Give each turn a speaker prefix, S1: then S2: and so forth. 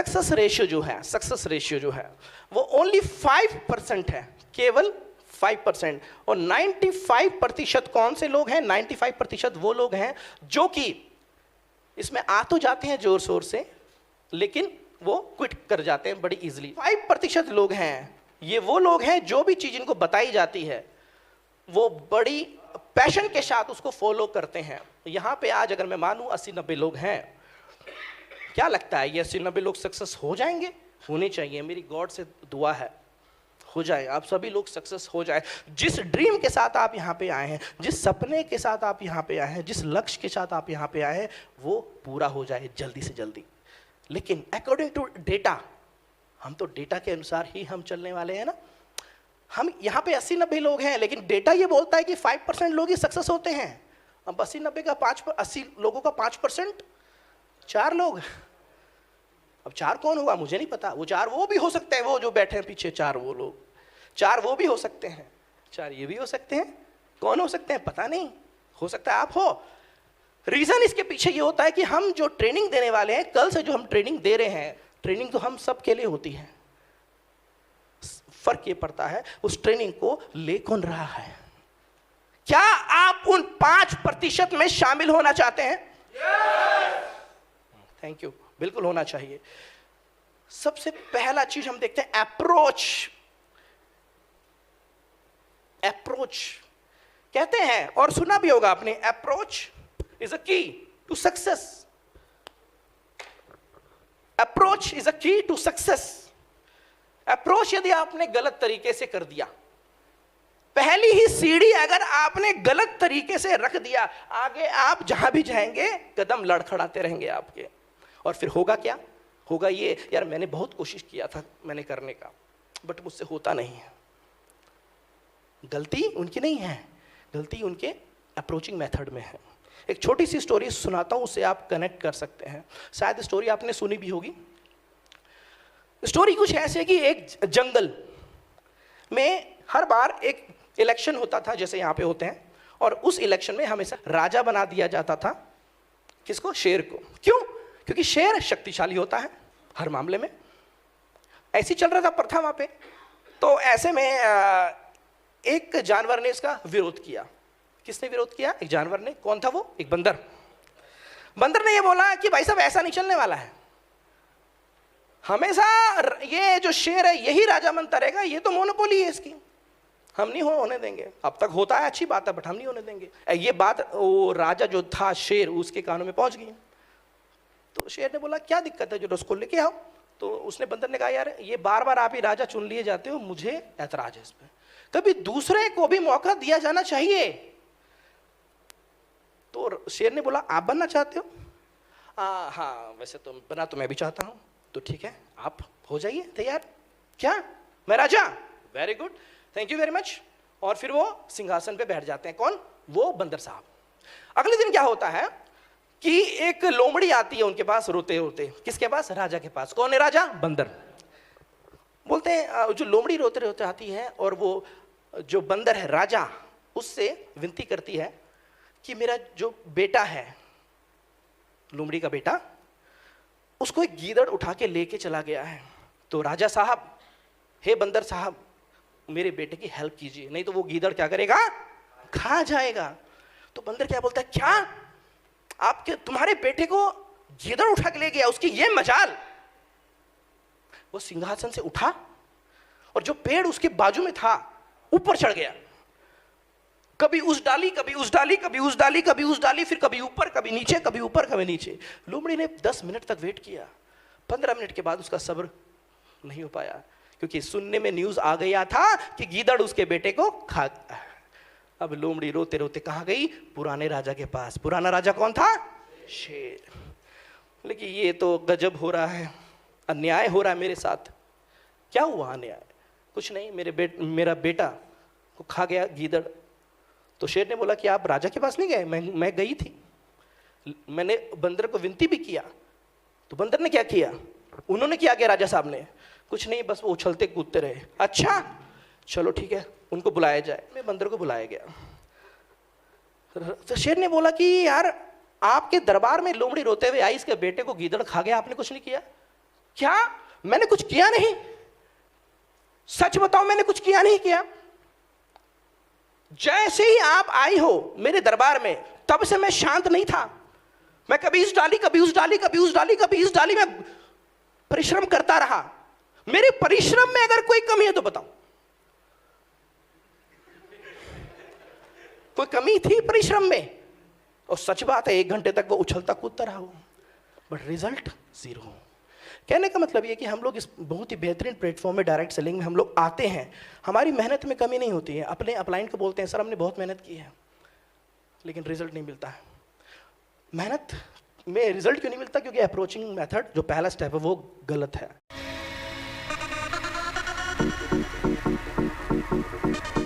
S1: Success ratio जो है वो ओनली 5% है, केवल 5%। और 95% कौन से लोग हैं? 95% वो लोग हैं जो कि इसमें आ तो जाते हैं जोर शोर से, लेकिन वो क्विट कर जाते हैं बड़ी इजीली। 5% लोग हैं, ये वो लोग हैं जो भी चीज इनको बताई जाती है वो बड़ी पैशन के साथ उसको फॉलो करते हैं। यहां पे आज अगर मैं मानूं 80-90 लोग हैं, क्या लगता है ये 80-90 लोग सक्सेस हो जाएंगे? होने चाहिए, मेरी गॉड से दुआ है हो जाए, आप सभी लोग सक्सेस हो जाए। जिस ड्रीम के साथ आप यहाँ पे आए हैं, जिस सपने के साथ आप यहाँ पे आए हैं, जिस लक्ष्य के साथ आप यहाँ पे आए हैं, वो पूरा हो जाए जल्दी से जल्दी। लेकिन अकॉर्डिंग टू डेटा, हम तो डेटा के अनुसार ही हम चलने वाले हैं ना। हम यहाँ पे 80-90 लोग हैं, लेकिन डेटा ये बोलता है कि 5% लोग ही सक्सेस होते हैं। अब 80-90 का 80 लोगों का 5%, 4 लोग। अब 4 कौन होगा मुझे नहीं पता, वो 4 वो भी हो सकते हैं, वो जो बैठे हैं पीछे 4 वो लोग, 4 वो भी हो सकते हैं, 4 ये भी हो सकते हैं। कौन हो सकते हैं पता नहीं, हो सकता है आप हो। रीजन इसके पीछे ये होता है कि हम जो ट्रेनिंग देने वाले हैं, कल से जो हम ट्रेनिंग दे रहे हैं, ट्रेनिंग तो हम सब के लिए होती है, फर्क ये पड़ता है उस ट्रेनिंग को ले कौन रहा है। क्या आप उन 5% में शामिल होना चाहते हैं? थैंक यू, बिल्कुल होना चाहिए। सबसे पहला चीज हम देखते हैं अप्रोच। अप्रोच कहते हैं, और सुना भी होगा आपने, approach is a key to success. Approach is a key to success. Approach यदि आपने गलत तरीके से कर दिया, पहली ही सीढ़ी अगर आपने गलत तरीके से रख दिया, आगे आप जहां भी जाएंगे कदम लड़खड़ाते रहेंगे आपके। और फिर होगा क्या? होगा ये, यार मैंने बहुत कोशिश किया था मैंने करने का, बट मुझसे होता नहीं है। गलती उनकी नहीं है, गलती उनके अप्रोचिंग मेथड में है। एक छोटी सी स्टोरी सुनाता हूं, उससे आप कनेक्ट कर सकते हैं। शायद स्टोरी आपने सुनी भी होगी। स्टोरी कुछ ऐसे कि एक जंगल में हर बार एक इलेक्शन होता था, जैसे यहाँ पे होते हैं, और उस इलेक्शन में हमेशा राजा बना दिया जाता था। किसको? शेर को। क्यों? क्योंकि शेर शक्तिशाली होता है हर मामले में। ऐसे चल रहा था प्रथा वहां पे। तो ऐसे में एक जानवर ने इसका विरोध किया। किसने विरोध किया? एक जानवर ने। कौन था वो? एक बंदर। बंदर ने ये बोला कि भाई साहब ऐसा नहीं चलने वाला है, हमेशा ये जो शेर है यही राजा बनता रहेगा, ये तो मोनोपोली है इसकी, हम नहीं होने देंगे। अब तक होता है अच्छी बात है, बट हम नहीं होने देंगे। ये बात वो राजा जो था शेर, उसके कानों में पहुंच गई। तो शेर ने बोला क्या दिक्कत है, जो उसको लेके आओ। तो उसने, बंदर ने कहा यार ये बार बार आप ही राजा चुन लिए जाते हो, मुझे ऐतराज है इस पर, कभी दूसरे को भी मौका दिया जाना चाहिए। तो शेर ने बोला आप बनना चाहते हो? हाँ वैसे तो बना तो मैं भी चाहता हूँ। तो ठीक है, आप हो जाइए तैयार। क्या? मैं राजा? Very good, thank you very much. और फिर वो सिंहासन पे बैठ जाते हैं। कौन? वो बंदर साहब। अगले दिन क्या होता है कि एक लोमड़ी आती है उनके पास रोते रोते। किसके पास? राजा के पास। कौन है राजा? बंदर। बोलते हैं, जो लोमड़ी रोते रोते आती है और वो जो बंदर है राजा, उससे विनती करती है कि मेरा जो बेटा है, लोमड़ी का बेटा, उसको एक गीदड़ उठा के लेके चला गया है। तो राजा साहब, हे बंदर साहब, मेरे बेटे की हेल्प कीजिए, नहीं तो वो गीदड़ क्या करेगा? खा जाएगा। तो बंदर क्या बोलता है, क्या आपके तुम्हारे बेटे को गीदड़ उठा के ले गया, उसकी ये मजाल। वो सिंहासन से उठा और जो पेड़ उसके बाजू में था ऊपर चढ़ गया। कभी उस डाली, कभी उस डाली, कभी उस डाली, कभी उस डाली, फिर कभी ऊपर, कभी नीचे, कभी ऊपर, कभी नीचे। लोमड़ी ने 10 मिनट तक वेट किया। 15 मिनट के बाद उसका सब्र नहीं हो पाया, क्योंकि सुनने में न्यूज आ गया था कि गीदड़ उसके बेटे को खा गया। अब लोमड़ी रोते रोते कहाँ गई? पुराने राजा के पास। पुराना राजा कौन था? शेर। लेकिन ये तो गजब हो रहा है, अन्याय हो रहा है मेरे साथ। क्या हुआ अन्याय? कुछ नहीं, मेरा बेटा को खा गया गीदड़। तो शेर ने बोला कि आप राजा के पास नहीं गए? मैं गई थी, मैंने बंदर को विनती भी किया। तो बंदर ने क्या किया? उन्होंने क्या किया राजा साहब ने? कुछ नहीं, बस वो उछलते कूदते रहे। अच्छा चलो ठीक है, उनको बुलाया जाए। मैं बंदर को बुलाया गया। तो शेर ने बोला कि यार आपके दरबार में लोमड़ी रोते हुए आई, इसके बेटे को गीदड़ खा गया, आपने कुछ नहीं किया। क्या मैंने कुछ किया नहीं? सच बताओ, मैंने कुछ किया नहीं किया? जैसे ही आप आई हो मेरे दरबार में, तब से मैं शांत नहीं था। मैं कभी इस डाली, कभी उस डाली, कभी उस डाली, कभी इस डाली, मैं परिश्रम करता रहा। मेरे परिश्रम में अगर कोई कमी है तो बताओ। कोई कमी थी परिश्रम में? और सच बात है, 1 घंटे तक वो उछलता कूदता रहा वो, बट रिजल्ट 0। कहने का मतलब ये कि हम लोग इस बहुत ही बेहतरीन प्लेटफॉर्म में, डायरेक्ट सेलिंग में हम लोग आते हैं, हमारी मेहनत में कमी नहीं होती है। अपने अपलाइन को बोलते हैं, सर हमने बहुत मेहनत की है लेकिन रिजल्ट नहीं मिलता है। मेहनत में रिजल्ट क्यों नहीं मिलता? क्योंकि अप्रोचिंग मेथड, जो पहला स्टेप है, वो गलत है।